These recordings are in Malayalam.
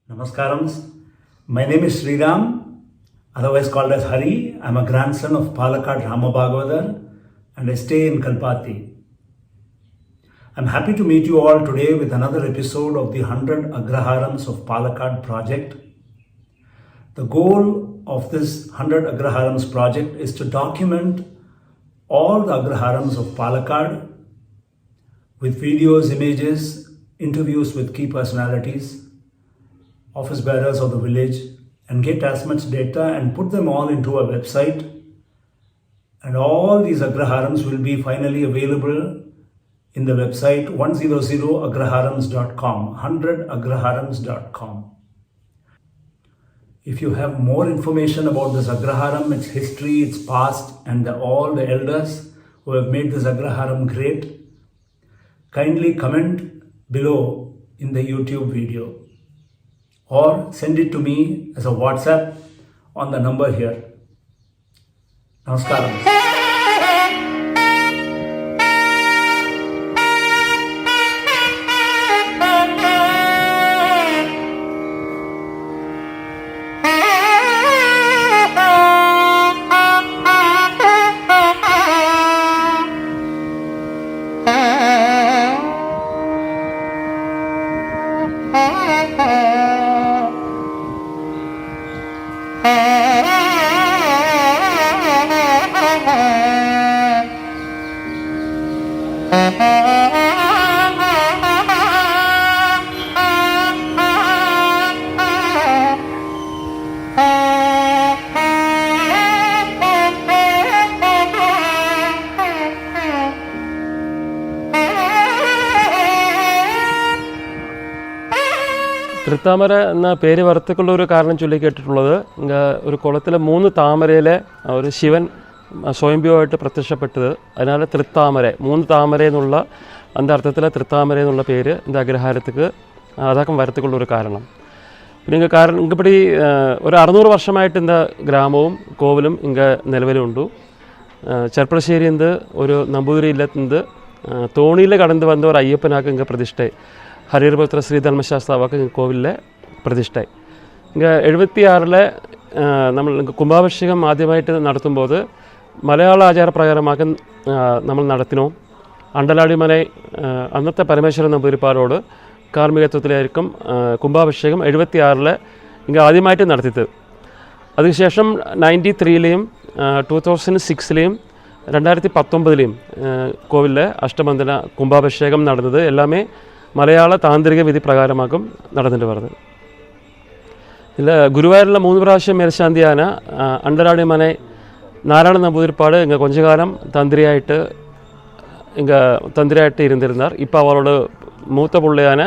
Namaskarams. My name is Sriram, otherwise called as Hari. I am a grandson of Palakkad Rama Bhagavathar and I stay in Kalpati. I am happy to meet you all today with another episode of the 100 Agraharams of Palakkad project. The goal of this 100 Agraharams project is to document all the Agraharams of Palakkad with videos, images, interviews with key personalities, office bearers of the village, and get as much data and put them all into a website. And all these Agraharams will be finally available in the website 100agraharams.com, 100agraharams.com. If you have more information about this Agraharam, its history, its past, and all the elders who have made this Agraharam great, kindly comment below in the YouTube video or send it to me as a WhatsApp on the number here. Namaskaram. Thrithamara എന്ന പേര് വരത്തക്കുള്ള ഒരു കാരണം ചൊല്ലിക്കേട്ടിട്ടുള്ളത് ഒരു കുളത്തിലെ 3 താമരയിലെ ഒരു ശിവൻ സ്വയംഭൂവായിട്ട് പ്രത്യക്ഷപ്പെട്ടത്. അതിനാൽ തൃത്താമര 3 താമര എന്നുള്ള അതിൻ്റെ അർത്ഥത്തിലെ തൃത്താമര എന്നുള്ള പേര് இந்த അഗ്രഹാരத்துக்கு അതാക്കം വരത്തക്കുള്ള ഒരു കാരണം. പിന്നെ കാരണം ഇങ്ങപ്പടി ഒരു 600 വർഷമായിട്ട് இந்த ഗ്രാമവും കോവിലും ഇങ്ങ നിലവിലുണ്ട്. ചെർപ്പളശ്ശേരിയിൽ ഒരു നമ്പൂതിരി ഇല്ലത്തിൻ്റെ തോണിയിൽ കടന്നു വന്ന ഒരു അയ്യപ്പനാക്ക് ഇങ്ങ പ്രതിഷ്ഠ ഹരിഹരപുത്ര ശ്രീ ധർമ്മശാസ്താവാക്ക് കോവിലിലെ പ്രതിഷ്ഠ. ഇങ്ങ 76 നമ്മൾ കുംഭാഭിഷേകം ആദ്യമായിട്ട് നടത്തുമ്പോൾ മലയാള ആചാരപ്രകാരമാക്കി നമ്മൾ നടത്തിനോ അണ്ടലാടി മന അന്നത്തെ പരമേശ്വരൻ നമ്പൂതിരിപ്പാരോട് കാർമ്മികത്വത്തിലായിരിക്കും കുംഭാഭിഷേകം 76 ഇങ്ങ ആദ്യമായിട്ട് നടത്തിയത്. അതിനുശേഷം 93-ലെയും 2006-ലെയും 2019-ലെയും കോവിലിലെ അഷ്ടബന്ധന കുംഭാഭിഷേകം നടന്നത് എല്ലാമേ മലയാള താന്ത്രിക വിധി പ്രകാരമാക്കും നടന്നിട്ട് പറഞ്ഞത്. ഇതിൽ ഗുരുവായൂരിലെ 3 പ്രാവശ്യം മേൽശാന്തിയാന അണ്ടലാടി മന നാരായണ നമ്പൂതിരിപ്പാട് ഇങ്ങ കൊഞ്ചകാലം തന്ത്രിയായിട്ട് ഇരുന്നിരുന്നാർ. ഇപ്പോൾ അവളോട് മൂത്ത പുള്ളിയാന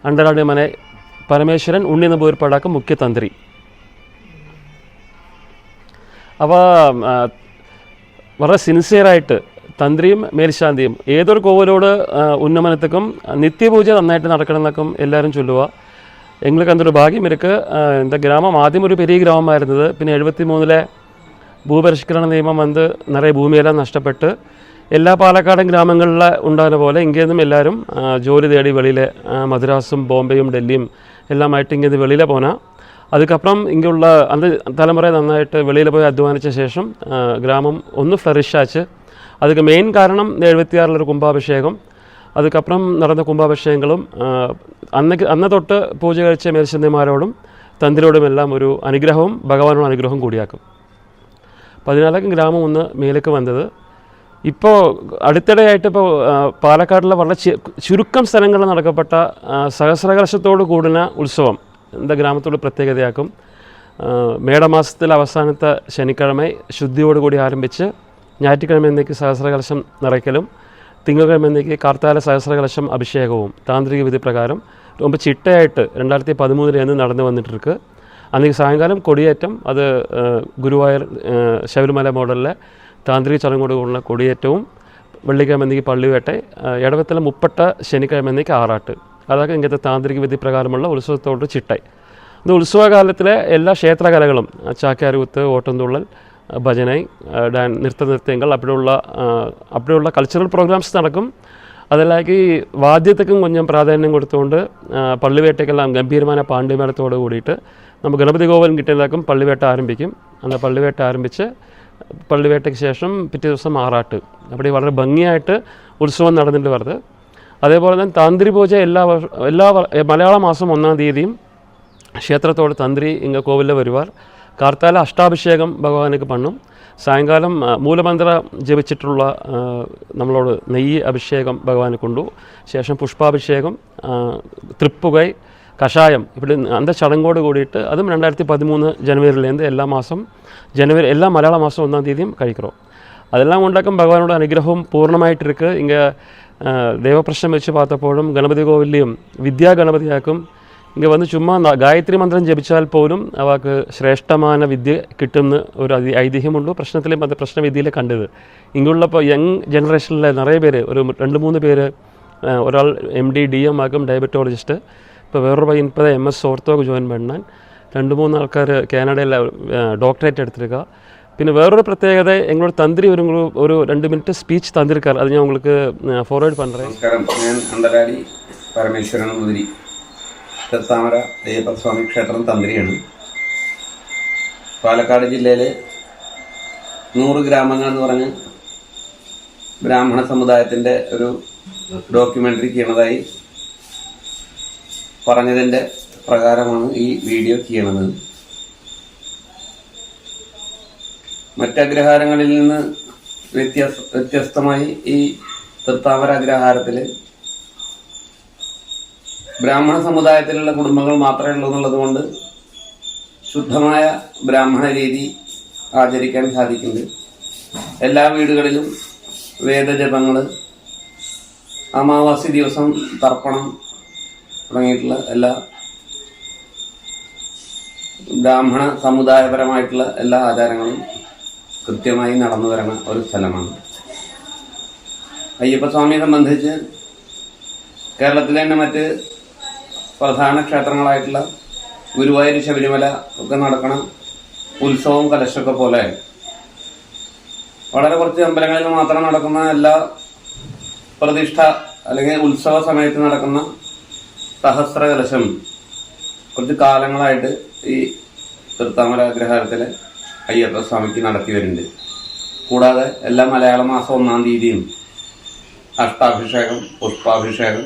അണ്ടലാടി മന പരമേശ്വരൻ ഉണ്ണി നമ്പൂതിരിപ്പാടാക്ക് മുഖ്യ തന്ത്രി. അപ്പോൾ വളരെ സിൻസിയറായിട്ട് തന്ത്രിയും മേൽശാന്തിയും ഏതൊരു കോവിലോട് ഉന്നമനത്തേക്കും നിത്യപൂജ നന്നായിട്ട് നടക്കണമെന്നൊക്കെ എല്ലാവരും ചൊല്ലുക. എங்களுக்கு അതൊരു ഭാഗ്യം ഇருக்கு. എന്താ ഗ്രാമം ആദ്യം ഒരു പെരിയ ഗ്രാമമായിരുന്നത്. പിന്നെ 73-ലെ ഭൂപരിഷ്കരണ നിയമം വന്ന് നിറയെ ഭൂമിയെല്ലാം നഷ്ടപ്പെട്ട് എല്ലാ പാലക്കാടൻ ഗ്രാമങ്ങളിൽ ഉണ്ടാകുന്ന പോലെ ഇങ്ങേന്നും എല്ലാവരും ജോലി തേടി വെളിയിൽ മദ്രാസും ബോംബെയും ഡൽഹിയും എല്ലാമായിട്ട് ഇങ്ങനെ വെളിയിൽ പോനാൽ அதுக்கப்புறம் இங்கே உள்ள அந்த தலைமுறை നന്നായിട്ട് വെളിയിൽ പോയി അധ്വാനിച്ച ശേഷം ഗ്രാമം ഒന്ന് ഫ്ലറിഷ് ആச்சு. அதுக்கு மெயின் காரணம் இந்த 76 കുംഭാഭിഷേകം. அதுக்கப்புறம் നടന്ന കുംഭാഭിഷേകങ്ങളും അന്ന് തൊട്ട് പൂജ കഴിച്ച മേൽശാന്തിമാരോടും തന്ത്രിയോടുമെല്ലാം ഒരു അനുഗ്രഹവും ഭഗവാനുള്ള അനുഗ്രഹവും കൂടിയാക്കും. 14 ഗ്രാമം ഒന്ന് മേലേക്ക് വന്നത്. ഇപ്പോൾ അടുത്തിടെയായിട്ട് ഇപ്പോൾ പാലക്കാടിലെ വളരെ ചുരുക്കം സ്ഥലങ്ങളിൽ നടക്കപ്പെട്ട സഹസ്രകലശത്തോട് കൂടുന്ന ഉത്സവം இந்த ഗ്രാമത്തോട് പ്രത്യേകതയാക്കും. മേടമാസത്തിലെ അവസാനത്തെ ശനിക്കിഴമ ശുദ്ധിയോടുകൂടി ആരംഭിച്ച് ഞായറ്റിക്കിഴമേക്ക് സഹസ്രകലശം നിറയ്ക്കലും തിങ്കളക്കിഴമേക്ക് കാർത്താല സഹസ്രകലശം അഭിഷേകവും താന്ത്രിക വിധി പ്രകാരം ரொம்ப ചിട്ടയായിട്ട് 2013 നടന്നു വന്നിട്ടിருக்கு. അന്നേക്ക് സായങ്കാലം കൊടിയേറ്റം അത് ഗുരുവായൂർ ശബരിമല മോഡലിലെ താന്ത്രിക ചടങ്ങോടുകൂടുന്ന കൊടിയേറ്റവും വെള്ളിക്കിഴമേക്ക് പള്ളിവേട്ട ഇടവത്തിലെ 30 ശനിക്കിഴമേക്ക് ആറാട്ട് അതൊക്കെ ഇങ്ങനത്തെ താന്ത്രിക വിധി പ്രകാരമുള്ള ഉത്സവത്തോട് ചിട്ടായി. ഇത് ഉത്സവകാലത്തിലെ എല്ലാ ക്ഷേത്രകലകളും ചാക്യാരൂത്ത്, ഓട്ടംതുള്ളൽ, ഭജന, നൃത്തങ്ങൾ അപ്പോഴുള്ള കൾച്ചറൽ പ്രോഗ്രാംസ് നടക്കും. അതിലാക്കി വാദ്യത്തിനും കൊഞ്ചം പ്രാധാന്യം കൊടുത്തുകൊണ്ട് പള്ളിവേട്ടയ്ക്കെല്ലാം ഗംഭീരമായ പാണ്ഡ്യമേളത്തോട് കൂടിയിട്ട് നമ്മൾ ഗണപതി കോവിലും കിട്ടിയതാക്കും പള്ളിവേട്ട ആരംഭിക്കും. അന്ന് പള്ളിവേട്ട ആരംഭിച്ച് പള്ളിവേട്ടയ്ക്ക് ശേഷം പിറ്റേ ദിവസം ആറാട്ട്. അവിടെ വളരെ ഭംഗിയായിട്ട് ഉത്സവം നടന്നിട്ട് വരുന്നത്. അതേപോലെ തന്നെ തന്ത്രി പൂജ എല്ലാ മലയാള മാസം 1-ാം തീയതിയും ക്ഷേത്രത്തോട് തന്ത്രി ഇങ്ങ കോവിലിൽ വരുവാർ. കാർത്താല അഷ്ടാഭിഷേകം ഭഗവാനുക്ക് പണ്ണും. സായങ്കാലം മൂലമന്ത്ര ജപിച്ചിട്ടുള്ള നമ്മളോട് നെയ്യ് അഭിഷേകം ഭഗവാന് കൊണ്ടു. ശേഷം പുഷ്പാഭിഷേകം, തൃപ്പുകൈ, കഷായം ഇവിടെ അന്ത ചടങ്ങോട് കൂടിയിട്ട് അതും 2013 ജനുവരിയിലേന്ത് എല്ലാ മലയാള മാസം 1-ാം തീയതിയും കഴിக்கிறோம். அதெல்லாம் கொண்டாக்கும் பகவானோட அனுகிரகம் பூர்ணமாயிட்டு இருக்கு. இங்கே தேவப்பிரஷ்னம் வச்சு பார்த்தப்போழும் கணபதி கோவிலையும் வித்யா கணபதியாக்கும் ഇങ്ങനെ വന്ന് ചുമ്മാ ഗായത്രി മന്ത്രം ജപിച്ചാൽ പോലും അവർക്ക് ശ്രേഷ്ഠമായ വിദ്യ കിട്ടുന്ന ഒരു ഐതിഹ്യമുണ്ട്. പ്രശ്നവിദ്യയിൽ കണ്ടത് ഇങ്ങുള്ളപ്പോൾ യങ് ജനറേഷനിലെ നിറയെ പേര്, ഒരു 2-3 പേര്, ഒരാൾ MD DM ആക്കും ഡയബറ്റോളജിസ്റ്റ്. ഇപ്പോൾ വേറൊരു പയ്യൻ ഇപ്പോൾ MS ഓർത്തോക്ക് ജോയിൻ பண்ணാൻ. 2-3 ആൾക്കാർ കാനഡയിൽ ഡോക്ടറേറ്റ് എടുത്തിരിക്കുക. പിന്നെ വേറൊരു പ്രത്യേകത, എങ്ങളോട് തന്ത്രി ഒരു 2 മിനിറ്റ് സ്പീച്ച് തന്നിരിക്കാർ. അത് ഞാൻ உங்களுக்கு ഫോർവേഡ് பண்ணுறேன். നമസ്കാരം, ഞാൻ അന്തരാടി പരമേശ്വരൻ മുതിരി തൃത്താമര അയ്യപ്പസ്വാമി ക്ഷേത്രം തന്ത്രിയാണ്. പാലക്കാട് ജില്ലയിലെ 100 ഗ്രാമങ്ങൾ എന്ന് പറഞ്ഞ് ബ്രാഹ്മണ സമുദായത്തിൻ്റെ ഒരു ഡോക്യുമെൻ്ററി ചെയ്യണതായി പറഞ്ഞതിൻ്റെ പ്രകാരമാണ് ഈ വീഡിയോ ചെയ്യണത്. മറ്റഗ്രഹാരങ്ങളിൽ നിന്ന് വ്യത്യസ്തമായി ഈ തൃത്താമര അഗ്രഹാരത്തിൽ ബ്രാഹ്മണ സമുദായത്തിലുള്ള കുടുംബങ്ങൾ മാത്രമേ ഉള്ളൂ എന്നുള്ളത് കൊണ്ട് ശുദ്ധമായ ബ്രാഹ്മണ രീതി ആചരിക്കാൻ സാധിക്കുന്നുണ്ട്. എല്ലാ വീടുകളിലും വേദജപങ്ങൾ, അമാവാസി ദിവസം തർപ്പണം തുടങ്ങിയിട്ടുള്ള എല്ലാ ബ്രാഹ്മണ സമുദായപരമായിട്ടുള്ള എല്ലാ ആചാരങ്ങളും കൃത്യമായി നടന്നു വരുന്ന ഒരു സ്ഥലമാണ്. അയ്യപ്പസ്വാമിയെ സംബന്ധിച്ച് കേരളത്തിലെ തന്നെ മറ്റ് പ്രധാന ക്ഷേത്രങ്ങളായിട്ടുള്ള ഗുരുവായൂർ, ശബരിമല ഒക്കെ നടക്കണ ഉത്സവവും കലശമൊക്കെ പോലെ വളരെ കുറച്ച് അമ്പലങ്ങളിൽ മാത്രം നടക്കുന്ന എല്ലാ പ്രതിഷ്ഠ അല്ലെങ്കിൽ ഉത്സവ സമയത്ത് നടക്കുന്ന സഹസ്ര കലശം കുറച്ച് കാലങ്ങളായിട്ട് ഈ തൃത്താമര അഗ്രഹാരത്തിലെ അയ്യപ്പസ്വാമിക്ക് നടത്തി വരുന്നുണ്ട്. കൂടാതെ എല്ലാ മലയാള മാസം 1-ാം തീയതിയും അഷ്ടാഭിഷേകം, പുഷ്പാഭിഷേകം,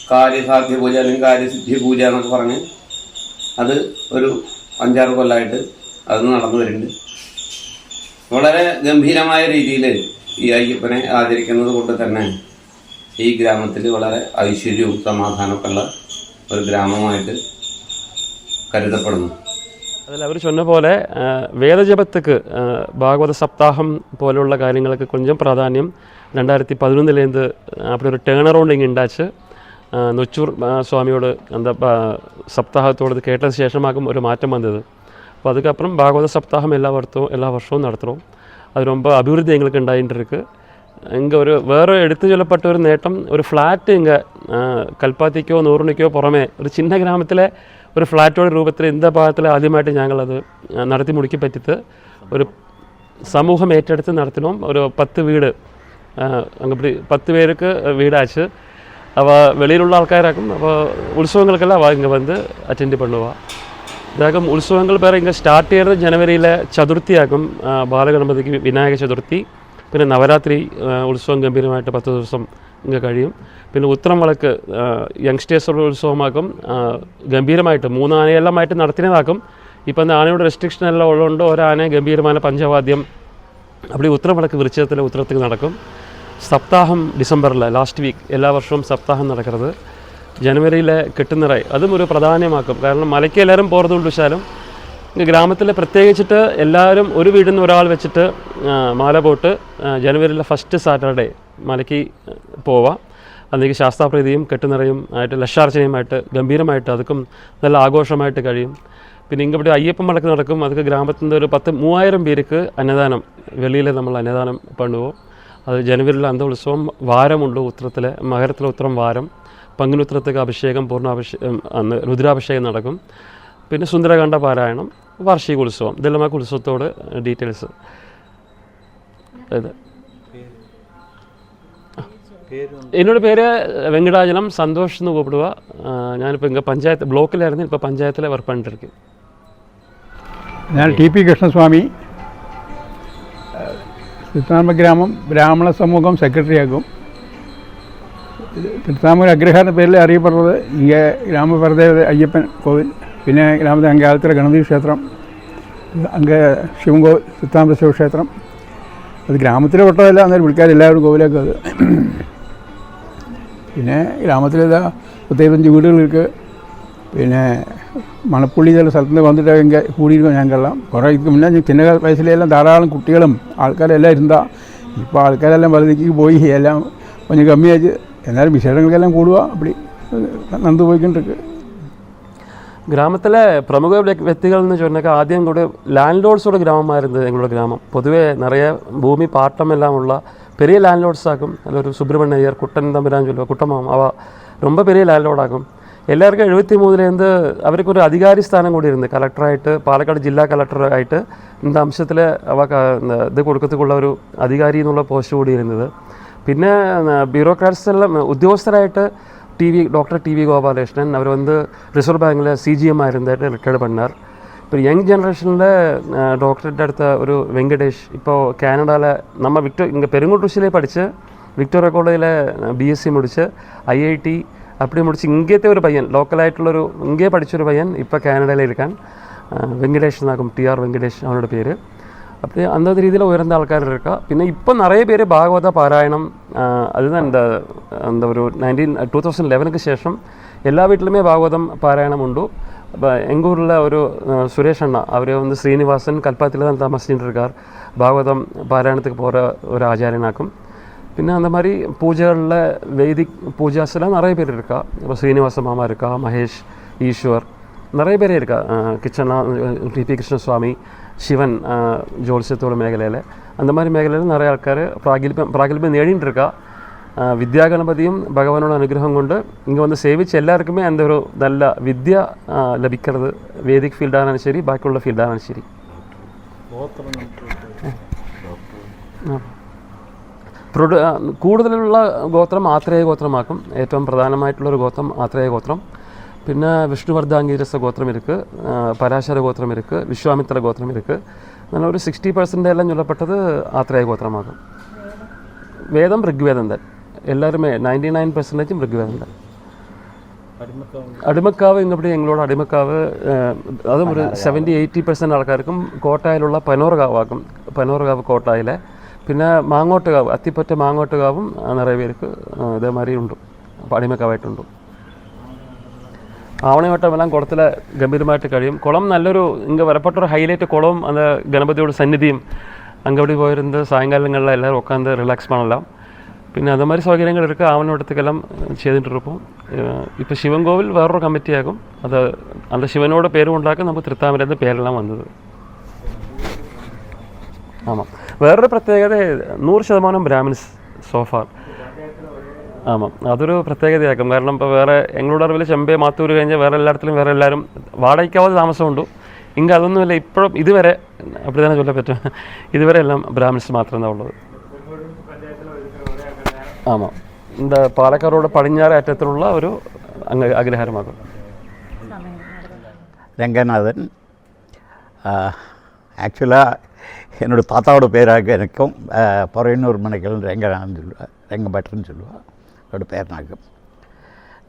കാര്യസാധ്യ പൂജ അല്ലെങ്കിൽ കാര്യസിദ്ധി പൂജ എന്നൊക്കെ പറഞ്ഞ് അത് ഒരു 5-6 കൊല്ലമായിട്ട് അത് നടന്നു വരുന്നുണ്ട്. വളരെ ഗംഭീരമായ രീതിയിൽ ഈ അയ്യപ്പനെ ആചരിക്കുന്നത് കൊണ്ട് തന്നെ ഈ ഗ്രാമത്തിൽ വളരെ ഐശ്വര്യവും സമാധാനമൊക്കെ ഉള്ള ഒരു ഗ്രാമമായിട്ട് കരുതപ്പെടുന്നു. അതിൽ അവർ சொன்ன പോലെ വേദജപത്തുക്ക് ഭാഗവത സപ്താഹം പോലുള്ള കാര്യങ്ങൾക്ക് കൊഞ്ചം പ്രാധാന്യം 2011 அப்படி ஒரு டேர்ன் அரவுண்ட் இங்கே ഉണ്ടാச்சு. നൊച്ചൂർ സ്വാമിയോട് സപ്താഹത്തോട് കേട്ടതിന് ശേഷമാകും ഒരു മാറ്റം വന്നത്. അപ്പോൾ അതുക്കപ്പുറം ഭാഗവത സപ്താഹം എല്ലാ വർഷവും നടത്തണം. அது ரொம்ப அபிவிருத்தி எங்களுக்கு ഉണ്ടായിട്ട് இருக்கு. இங்கே வேறு எடுத்து சொல்லப்பட்ட ஒரு நேட்டம், ஒரு ഫ്ലാറ്റ് இங்கே കൽപ്പാത്തിക്കോ നൂറിനിക്കോ പുറമേ ഒരു ചിന്ന ഗ്രാമത്തിലെ ഒരു ഫ്ലാറ്റോടെ രൂപത്തിൽ ഇന്ത ഭാഗത്തിൽ ആദ്യമായിട്ട് ഞങ്ങളത് നടത്തി മുടിക്കി പറ്റിയിട്ട് ഒരു സമൂഹം ഏറ്റെടുത്ത് നടത്തണം. ഒരു 10 വീട് അങ്ങനെ 10 പേർക്ക് വീടാച്ച് അപ്പോൾ വെളിയിലുള്ള ആൾക്കാരാക്കും. അപ്പോൾ ഉത്സവങ്ങൾക്കെല്ലാം ഇங்கே வந்து അറ്റൻഡ് பண்ணுவா. ഇതാകും ഉത്സവങ്ങൾ വേറെ ഇങ്ങനെ സ്റ്റാർട്ട് ചെയ്യുന്നത് ജനുവരിയിലെ ചതുർത്ഥിയാക്കും. ബാലഗണപതിക്ക് വിനായക ചതുർത്ഥി, പിന്നെ നവരാത്രി ഉത്സവം ഗംഭീരമായിട്ട് 10 ദിവസം ഇങ്ങനെ കഴിയും. പിന്നെ ഉത്രം വിളക്ക് യങ്സ്റ്റേഴ്സുള്ള ഉത്സവമാക്കും. ഗംഭീരമായിട്ട് 3 ആനയെല്ലാമായിട്ട് നടത്തുന്നതാക്കും. ഇപ്പം ആനയുടെ റെസ്ട്രിക്ഷൻ എല്ലാം ഉള്ളതുകൊണ്ട് ഒരാന ഗംഭീരമായ പഞ്ചവാദ്യം அப்படி ഉത്രം വിളക്ക് വൃശ്ചികത്തിലെ ഉത്രത്തിൽ നടക്കും. സപ്താഹം ഡിസംബറിൽ ലാസ്റ്റ് വീക്ക് എല്ലാ വർഷവും സപ്താഹം നടക്കുന്നത്. ജനുവരിയിലെ കെട്ടുനിറയ് അതും ഒരു പ്രധാനമാക്കും. കാരണം മലയ്ക്ക് എല്ലാവരും പോകുന്നതുകൊണ്ട് വെച്ചാലും ഗ്രാമത്തിൽ പ്രത്യേകിച്ചിട്ട് എല്ലാവരും ഒരു വീടിൽ നിന്ന് ഒരാൾ വെച്ചിട്ട് മാല പോട്ട് ജനുവരിയിലെ ഫസ്റ്റ് സാറ്റർഡേ മലയ്ക്ക് പോവാം. അതിലേക്ക് ശാസ്താപ്രീതിയും കെട്ടുനിറയും ആയിട്ട് ലക്ഷാർച്ചനയുമായിട്ട് ഗംഭീരമായിട്ട് അതൊക്കെ നല്ല ആഘോഷമായിട്ട് കഴിയും. പിന്നെ ഇങ്ങോട്ട് അയ്യപ്പൻ വിളക്ക് നടക്കും. അതൊക്കെ ഗ്രാമത്തിൻ്റെ ഒരു 3000 പേർക്ക് അന്നദാനം, വെളിയിൽ നമ്മൾ അന്നദാനം പണ്ടുപോകും. അത് ജനുവരിയിലെ ഉത്സവം വാരമുണ്ട്. ഉത്രത്തിലെ മകരത്തിലെ ഉത്രം വാരം, പங்குനുത്രത്തേക്ക് അഭിഷേകം, പൂർണ്ണാഭിഷേകം, അന്ന് രുദ്രാഭിഷേകം നടക്കും. പിന്നെ സുന്ദരകാന്ഡ പാരായണം, വാർഷിക ഉത്സവം, ഇതെല്ലാം നമുക്ക് ഉത്സവത്തോട് ഡീറ്റെയിൽസ്. என்னோட பேர் வெங்கடாஜலம் சந்தோஷ்னு கூப்பிடுவா. ഞാനിപ്പോൾ ഇங்கே പഞ്ചായത്ത് ബ്ലോക്കിലായിരുന്നു, ഇപ്പോൾ പഞ്ചായത്തിൽ വർക്ക് பண்ணிட்டுருக்கு. ഞാൻ ടി.പി. കൃഷ്ണസ്വാമി, തിരുത്താമര ഗ്രാമം ബ്രാഹ്മണ സമൂഹം സെക്രട്ടറിയാകും. തിരുത്താമര അഗ്രഹാര പേരിൽ അറിയപ്പെടുന്നത് ഇங்கே ഗ്രാമപരദേവത അയ്യപ്പൻ കോവിൽ, പിന്നെ ഗ്രാമത്തെ അങ്കാലത്തിലെ ഗണപതി ക്ഷേത്രം, അങ്ങ് ശിവൻകോവിൽ, തിരുത്താമര ശിവക്ഷേത്രം. അത് ഗ്രാമത്തിലെ പെട്ടതല്ല, അന്നേരം വിളിക്കാർ എല്ലാവരും കോവിലേക്ക് അത്. പിന്നെ ഗ്രാമത്തിലേതാ 35 വീടുകൾക്ക്. പിന്നെ മണപ്പുള്ളി ചില സ്ഥലത്തുനിന്ന് വന്നിട്ട് എങ്കിൽ കൂടിയിരിക്കും ഞങ്ങൾക്കെല്ലാം. കുറേ ഇത് മുന്നേ ചിന്ന വയസ്സിലെല്ലാം ധാരാളം കുട്ടികളും ആൾക്കാരെല്ലാം ഇരുന്നാ. ഇപ്പോൾ ആൾക്കാരെല്ലാം വലതിക്ക് പോയി, എല്ലാം கொஞ்சம் കമ്മിയായിട്ട്. എന്നാലും വിശേഷങ്ങൾക്കെല്ലാം കൂടുക, അപ്പടി നന്ദു പോയിക്കൊണ്ടിരിക്കുക. கிராமத்தில் பிரமுக വ്യക്തിகள்னு சொன்னாக்கா ஆദ്യം கூட லேண்ட்லோர்ட்ஸோட கிராமமாக இருந்தது எங்களோட கிராமம். பொதுவே நிறைய பூமி பாட்டம் எல்லாம் உள்ள பெரிய லேண்ட்லோர்ட்ஸ் ஆகும். அதில் ஒரு சுப்பிரமணிய ஐயர், குட்டன் தம்பிரான்னு சொல்லுவாள், குட்டமாம், அவள் ரொம்ப பெரிய லேண்ட்லோர்ட் ஆகும். എല്ലാവർക്കും 73 അവർക്ക് ഒരു അധികാരി സ്ഥാനം കൂടി ഇരുന്നു. കളക്ടറായിട്ട്, പാലക്കാട് ജില്ലാ കളക്ടറായിട്ട് இந்த അംശത്തിൽ അവ ഇത് കൊടുക്കത്തുള്ള ഒരു അധികാരി എന്നുള്ള പോസ്റ്റ് കൂടി ഇരുന്നത്. പിന്നെ ബ്യൂറോക്രാറ്റ്സ് എല്ലാം ഉദ്യോഗസ്ഥരായിട്ട് ഡോക്ടർ ടി വി ഗോപാലകൃഷ്ണൻ, അവർ റിസർവ് ബാങ്കിൽ CGM ആയിരുന്നതായിട്ട് റിട്ടയർഡ് പണ്ണാർ. ഇപ്പോൾ യങ് ജനറേഷനിൽ ഡോക്ടറേറ്റ് അടുത്ത ഒരു വെങ്കടേഷ്, ഇപ്പോൾ കാനഡയിൽ നമ്മൾ ഇங்கே പെരുങ്ങോട്ടൂശിലെ പഠിച്ച് വിക്ടോറിയ കോളേജിൽ BSc முடிச்சு IIT அப்படி முடிச்சு இங்கேത്തെ ഒരു പയ്യൻ, ലോക്കലായിട്ടുള്ളൊരു ഇங்கே പഠിച്ചൊരു പയ്യൻ ഇപ്പോൾ കാനഡയിൽ ഇരിക്കാൻ വെങ്കടേഷ് എന്നാകും, TR വെങ്കടേഷ് അവനோட പേര്. அப்படி அந்த രീതിയിൽ ഉയർന്ന ആൾക്കാർ இருக்கா. പിന്നെ ഇപ്പോൾ നിറയെ പേര് ഭാഗവത പാരായണം, அதுதான் அந்த ஒரு 2011க்கு ശേഷം എല്ലാ വീട്ടിലുമേ ഭാഗവതം പാരായണം ഉണ്ട്. எங்கள் ஊரில் ஒரு சுரேஷ் அண்ணா, அவர் ஸ்ரீனிவாசன் கல்பாத்தில் தான் தாமசிச்சுட்டு இருக்கார். பாகவதம் பாராயணத்துக்கு போகிற ஒரு ஆச்சாரியனாக்கும். പിന്നെ அந்த மாதிரி பூஜைகளில் வேதிக் பூஜாஸ்லாம் நிறைய பேர் இருக்கா. இப்போ ஸ்ரீனிவாச மாமா இருக்கா, மகேஷ், ஈஸ்வர், நிறைய பேர் இருக்கா. கிச்சனா, ടി.പി. കൃഷ്ണസ്വാമി, ശിവൻ ജോത്സ്യത്തോട് മേഖലയിൽ, அந்த மாதிரி മേഖലയിൽ நிறைய ആൾക്കാർ പ്രാഗൽഭ്യം നേടിയിട്ട് இருக்கா. വിദ്യാഗണപതിയും ഭഗവാനോட അനുഗ്രഹം കൊണ്ട് ഇங்கே സേവിച്ച് എല്ലാവർക്കുമേ அந்த ഒരു നല്ല വിദ്യ ലഭിക്കുന്നത്. വേദിക് ഫീൽഡാണെങ്കിലും ശരി, ബാക്കിയുള്ള ഫീൽഡാണെങ്കിലും ശരി. കൂടുതലുള്ള ഗോത്രം ആത്രേയ ഗോത്രമാക്കും. ഏറ്റവും പ്രധാനമായിട്ടുള്ളൊരു ഗോത്രം ആത്രേയ ഗോത്രം. പിന്നെ വിഷ്ണുവർദ്ധാംഗീരസ ഗോത്രം ഇருக்கு, പരാശര ഗോത്രം ഇருக்கு, വിശ്വാമിത്ര ഗോത്രം ഇருக்கு. അങ്ങനെ ഒരു 60% എല്ലാം ചൊല്ലപ്പെട്ടത് ആത്രേയ ഗോത്രമാകും. വേദം ഋഗ്വേദം തന്നെ, എല്ലാവരുമേ 99% ഋഗ്വേദം തന്നെ. അടിമക്കാവ് ഇങ്ങോട്ട് ഞങ്ങളോട് അടിമക്കാവ് അതും ഒരു 70-80% ആൾക്കാർക്കും കോട്ടായിലുള്ള പനോർകാവാക്കും. പനോർകാവ് കോട്ടായിലെ. പിന്നെ മാങ്ങോട്ടുകാവ്, അത്തിപ്പറ്റ മാങ്ങോട്ടുകാവും നിറയെ പേർക്ക് ഇതേമാതിരി ഉണ്ട്, അടിമക്കാവായിട്ടുണ്ട്. ആവണിവട്ടമെല്ലാം കുളത്തിൽ ഗംഭീരമായിട്ട് കഴിയും. കുളം നല്ലൊരു ഇங்கே വരപ്പെട്ടൊരു ഹൈലൈറ്റ് കുളവും அந்த ഗണപതിയോட സന്നിധിയും. അങ്കവിടെ പോയിരുന്നത് സായങ്കാലങ്ങളിൽ എല്ലാവരും ഉட்காந்து ரிலாக்ஸ் பண்ணலாம். പിന്നെ അതുമാതിരി സൗകര്യങ്ങൾ இருக்குது ആവണിവട്ടத்துக்கெல்லாம் ചെയ്തിട്ട് இருப்போம். ഇപ്പോൾ ശിവൻ കോവിൽ വേറൊരു കമ്മിറ്റിയാകും. അത് அந்த ശിവനോട് പേരും ഉണ്ടാക്കും. നമുക്ക് തൃത്താമരേന്ന് പേരെല്ലാം വന്നത്. ആമാം. വേറൊരു പ്രത്യേകത 100% ബ്രാഹ്മിൻസ് സോഫാർ. ആമാം, അതൊരു പ്രത്യേകതയാക്കും. കാരണം ഇപ്പോൾ വേറെ എങ്ങളുടെ അറിവിൽ ചെമ്പേ മാത്തൂർ കഴിഞ്ഞാൽ വേറെ എല്ലായിടത്തിലും വേറെ എല്ലാവരും വാടകയ്ക്കാവാതെ താമസമുണ്ട്. ഇங்கே അതൊന്നുമില്ല. ഇപ്പോഴും ഇതുവരെ അപ്പടി തന്നെ ചൊല്ലാൻ പറ്റും, ഇതുവരെ എല്ലാം ബ്രാഹ്മിൻസ് മാത്രമേ ഉള്ളത്. ആമാം, എന്താ പാലക്കാരോട് പടിഞ്ഞാറ് അറ്റത്തിലുള്ള ഒരു അഗ്രഹാരമാകും. രംഗനാഥൻ. ஆக்சுவலாக என்னோடய தாத்தாவோட பேராக எனக்கும் பொறையனூர் மனைகள் ரங்கநாதன் சொல்லுவாள், ரங்கபட்டர்னு சொல்லுவாள். அவரோட பேர் நாகும்.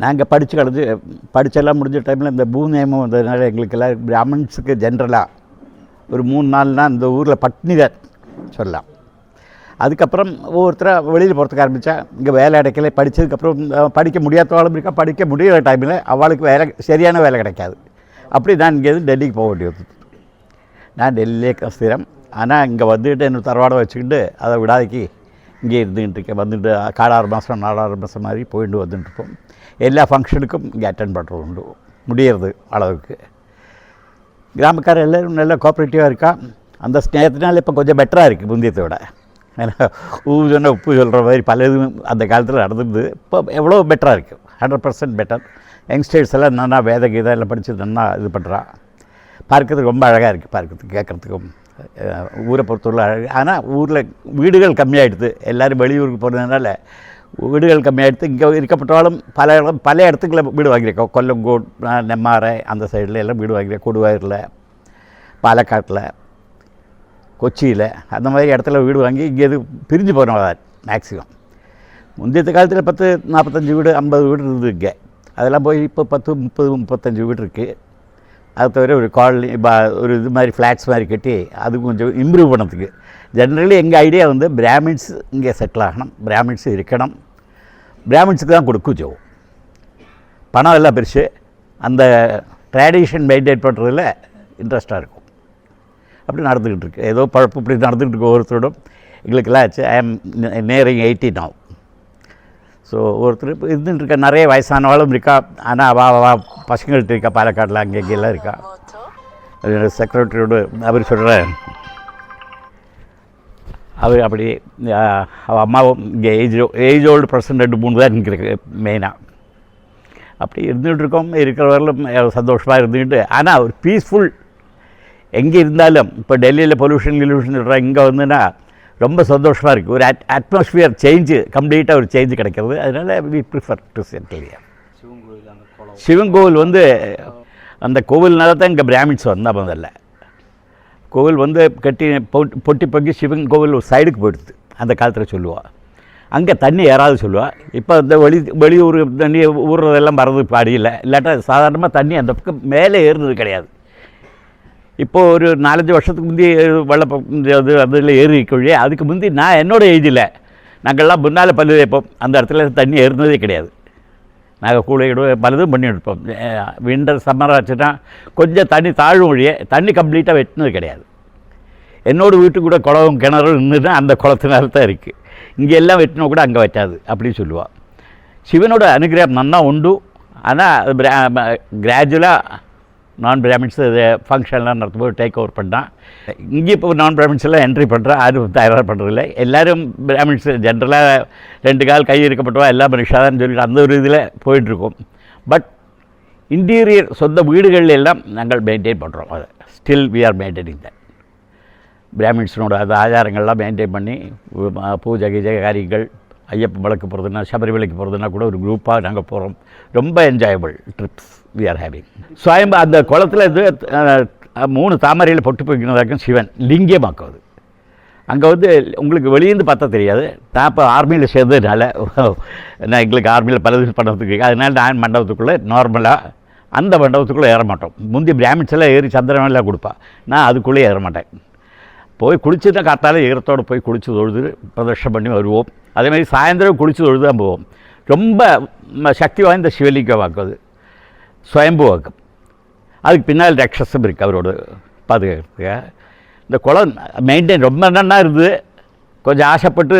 நாங்கள் படித்தெல்லாம் முடிஞ்ச டைமில் இந்த பூநியமம் வந்ததுனால எங்களுக்கெல்லாம் பிராமன்ஸுக்கு ஜென்ரலாக ஒரு 3-4 நாள் இந்த ஊரில் பட்னி தான் சொல்லலாம். அதுக்கப்புறம் ஒவ்வொருத்தராக வெளியில் போகிறதுக்கு ஆரம்பித்தா இங்கே வேலை கிடைக்கல. படித்ததுக்கப்புறம் படிக்க முடியாதவாளும் இருக்கா, படிக்க முடிகிற டைமில் அவளுக்கு வேலை சரியான வேலை கிடைக்காது. அப்படி நான் இங்கேருந்து டெல்லிக்கு போக வேண்டியது. நான் டெல்லியிலே ஸ்திரம். ஆனால் இங்கே வந்துக்கிட்டு என்னோடய தரவாடை வச்சுக்கிட்டு அதை விடாதிக்கு இங்கே இருந்துக்கிட்டு இருக்கேன். வந்துட்டு 6 மாதம் 4 மாதம் மாதிரி போயிட்டு வந்துட்டுருப்போம். எல்லா ஃபங்க்ஷனுக்கும் இங்கே அட்டென்ட் பண்ணுறது உண்டு, முடியறது அளவுக்கு. கிராமக்கார எல்லோரும் நல்லா கோஆப்ரேட்டிவாக இருக்கா. அந்த ஸ்நேகத்தினால இப்போ கொஞ்சம் பெட்டராக இருக்குது முந்தியத்தை விட. ஏன்னா சொன்ன உப்பு சொல்கிற மாதிரி பல இதுவும் அந்த காலத்தில் நடந்துருது. இப்போ எவ்வளோ பெட்டராக இருக்குது, 100% பெட்டர். யங்ஸ்டர்ஸ் எல்லாம் நல்லா வேத கீதா எல்லாம் படித்து நல்லா இது பண்ணுறா. பார்க்கறதுக்கு ரொம்ப அழகாக இருக்குது, பார்க்கறதுக்கு கேட்குறதுக்கும். ஊரை பொறுத்தவரை அழகு. ஆனால் ஊரில் வீடுகள் கம்மியாகிடுது. எல்லோரும் வெளியூருக்கு போகிறதுனால வீடுகள் கம்மியாகிடுத்து. இங்கே இருக்கப்பட்டாலும் பல இடத்துக்குள்ள வீடு வாங்கியிருக்கோம். கொல்லங்கோட், நெம்மாறை அந்த சைடில் எல்லாம் வீடு வாங்கியிருக்கோம். கொடுவாயூரில், பாலக்காட்டில், கொச்சியில் அந்த மாதிரி இடத்துல வீடு வாங்கி இங்கே இது பிரிஞ்சு போகிறோம் மேக்ஸிமம். முந்தைய காலத்தில் 10-45 வீடு 50 வீடு இருந்தது இங்கே. அதெல்லாம் போய் இப்போ 10-30-35 வீடு இருக்குது. அது தவிர ஒரு காலனி ஒரு இது மாதிரி ஃப்ளாட்ஸ் மாதிரி கட்டி அது கொஞ்சம் இம்ப்ரூவ் பண்ணதுக்கு. ஜென்ரலி எங்கள் ஐடியா வந்து பிராமின்ஸ் இங்கே செட்டில் ஆகணும், பிராமின்ஸ் இருக்கணும், பிராமின்ஸுக்கு தான் கொடுக்கும். பணம் எல்லாம் பெருசு, அந்த ட்ரெடிஷன் மெயின்டைன் பண்ணுறதுல இன்ட்ரெஸ்ட்டாக இருக்கும். அப்படி நடந்துக்கிட்டு இருக்குது. ஏதோ பழப்பு இப்படி நடந்துக்கிட்டு இருக்கு ஒவ்வொருத்தரோடும். எங்களுக்கெல்லாம் ஆச்சு. I am nearing 80 now. So ஒருத்தர் இப்போ இருந்துட்டுருக்கா. நிறைய வயசானவாளும் இருக்கா. ஆனால் அவள் பசங்கள்கிட்ட இருக்கா. பாலக்காட்டில் அங்கெல்லாம் இருக்கா. செக்ரட்டரியோடு அவர் சொல்கிற அவர் அப்படி அவள் அம்மாவும் இங்கே ஏஜ் ஓல்டு பர்சன் 2-3 தான் இருக்கு மெயினாக. அப்படி இருந்துகிட்ருக்கோம். இருக்கிறவர்களும் சந்தோஷமாக இருந்துக்கிட்டு. ஆனால் ஒரு பீஸ்ஃபுல் எங்கே இருந்தாலும் இப்போ டெல்லியில் பொல்யூஷன் சொல்கிறேன், இங்கே வந்துன்னா ரொம்ப சந்தோஷமாக இருக்குது. ஒரு அட்மாஸ்பியர் சேஞ்சு, கம்ப்ளீட்டாக ஒரு சேஞ்சு கிடைக்கிறது. அதனால் we prefer to settle here. Sivan கோவில் வந்து அந்த கோவில்னால தான் இங்கே பிராமின்ஸ் வந்தால் முதல்ல. கோவில் வந்து கட்டி பொட்டி பொங்கி சிவன் கோவில் ஒரு சைடுக்கு போயிடுது அந்த காலத்தில் சொல்லுவாள். அங்கே தண்ணி ஏறாது சொல்லுவாள். இப்போ அந்த வெளியூர் தண்ணி ஊறுறதெல்லாம் மறந்து பாடியில். இல்லாட்டா சாதாரணமாக தண்ணி அந்த பக்கம் மேலே ஏறுனது கிடையாது. இப்போது ஒரு 4-5 வருஷத்துக்கு முந்தி அது அதில் ஏறி கொள்ளி. அதுக்கு முந்தி நான் என்னோடய ஏஜில் நாங்கள்லாம் முன்னால் பல்லு வைப்போம். அந்த இடத்துல தண்ணி ஏறுனதே கிடையாது. நாங்கள் கூடையிடுவோம், பலதும் பண்ணி எடுப்போம். விண்டர் சம்மர் ஆச்சுன்னா கொஞ்சம் தண்ணி தாழும் ஒழிய தண்ணி கம்ப்ளீட்டாக வெட்டினது கிடையாது. என்னோடய வீட்டுக்கு கூட குளம் கிணறும் இருந்துன்னா அந்த குளத்தினால தான் இருக்குது. இங்கே எல்லாம் வெட்டினா கூட அங்கே வெட்டாது அப்படின்னு சொல்லுவாள். சிவனோட அனுகிரகம் நன்னா உண்டு. ஆனால் கிராஜுவலாக நான் பிராமின்ஸ் ஃபங்க்ஷன்லாம் நடத்தும்போது டேக் ஓவர் பண்ணான். இங்கே இப்போ நான் பிராமின்ஸ் எல்லாம் என்ட்ரி பண்ணுறேன். யாரும் தயாராக பண்ணுறதில்ல. எல்லோரும் பிராமின்ஸ் ஜென்ரலாக 2 கால் கை இருக்கப்பட்டவா எல்லாம் மனுஷாதான்னு சொல்லிட்டு அந்த ஒரு இதில் போயிட்டுருக்கோம். பட் இன்டீரியர் சொந்த வீடுகளில் எல்லாம் நாங்கள் மெயின்டைன் பண்ணுறோம். அதை still we are maintaining that. பிராமின்ஸினோட அது ஆச்சாரங்கள்லாம் மெயின்டைன் பண்ணி பூஜை காரியங்கள், ஐயப்பன் விளக்கு போகிறதுனா, சபரிமலைக்கு போகிறதுனா கூட ஒரு குரூப்பாக நாங்கள் போகிறோம். ரொம்ப enjoyable trips we are having. சுயம்பு அந்த குளத்தில் இது 3 தாமரையில் பொட்டு போய்க்கிறதாக்கும் சிவன் லிங்கமாக்குவது. அங்கே வந்து உங்களுக்கு வெளியேந்து பார்த்தா தெரியாது. நான் இப்போ ஆர்மியில் சேர்ந்ததுனால நான் எங்களுக்கு ஆர்மியில் பல இது பண்ணுறதுக்கு, அதனால நான் மண்டபத்துக்குள்ளே நார்மலாக அந்த மண்டபத்துக்குள்ளே ஏற மாட்டோம். முந்தி பிராமின்ஸ் எல்லாம் ஏறி சந்திரமெல்லாம் கொடுப்பா. நான் அதுக்குள்ளே ஏற மாட்டேன். போய் குளிச்சுட்டா காத்தால ஈரத்தோடு போய் குளித்து தொழுது பிரதர்ஷனம் பண்ணி வருவோம். அதேமாதிரி சாயந்தரம் குளித்து தொழுது தான் போவோம். ரொம்ப சக்தி வாய்ந்த சிவலிங்கமாக்குவது சுயம்புவாக்கம். அதுக்கு பின்னால் ரக்ஷசம் இருக்குது அவரோட பாதுகாக்கிறதுக்கு. இந்த குளம் மெயின்டைன் ரொம்ப நன்னா இருந்தது. கொஞ்சம் ஆசைப்பட்டு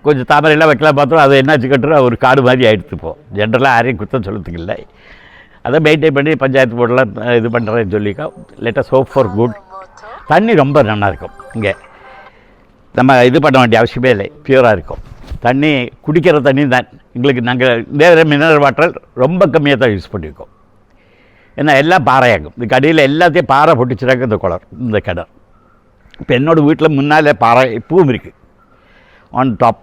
கொஞ்சம் தாமரையெல்லாம் வைக்கலாம் பார்த்தோம். அதை என்னாச்சு கட்டுறோம் ஒரு காடு மாதிரி ஆகிடுத்து. இப்போ ஜென்ரலாக யாரையும் குத்தம் சொல்கிறதுக்கு இல்லை. அதை மெயின்டைன் பண்ணி பஞ்சாயத்து போர்டெலாம் இது பண்ணுறேன்னு சொல்லிக்கோ. Let's hope for good. தண்ணி ரொம்ப நல்லா இருக்கும். இங்கே நம்ம இது பண்ண வேண்டிய அவசியமே இல்லை. பியூராக இருக்கும் தண்ணி. குடிக்கிற தண்ணி தான் எங்களுக்கு. நாங்கள் வேறு மினரல் வாட்டர் ரொம்ப கம்மியாக தான் யூஸ் பண்ணியிருக்கோம். ஏன்னா எல்லாம் பாறையாகும். இந்த கடையில் எல்லாத்தையும் பாறை பொட்டிச்சுறாங்க இந்த குளம், இந்த கிணறு. இப்போ என்னோடய வீட்டில் முன்னால் பாறை இப்பவும் இருக்குது ஆன் டாப்.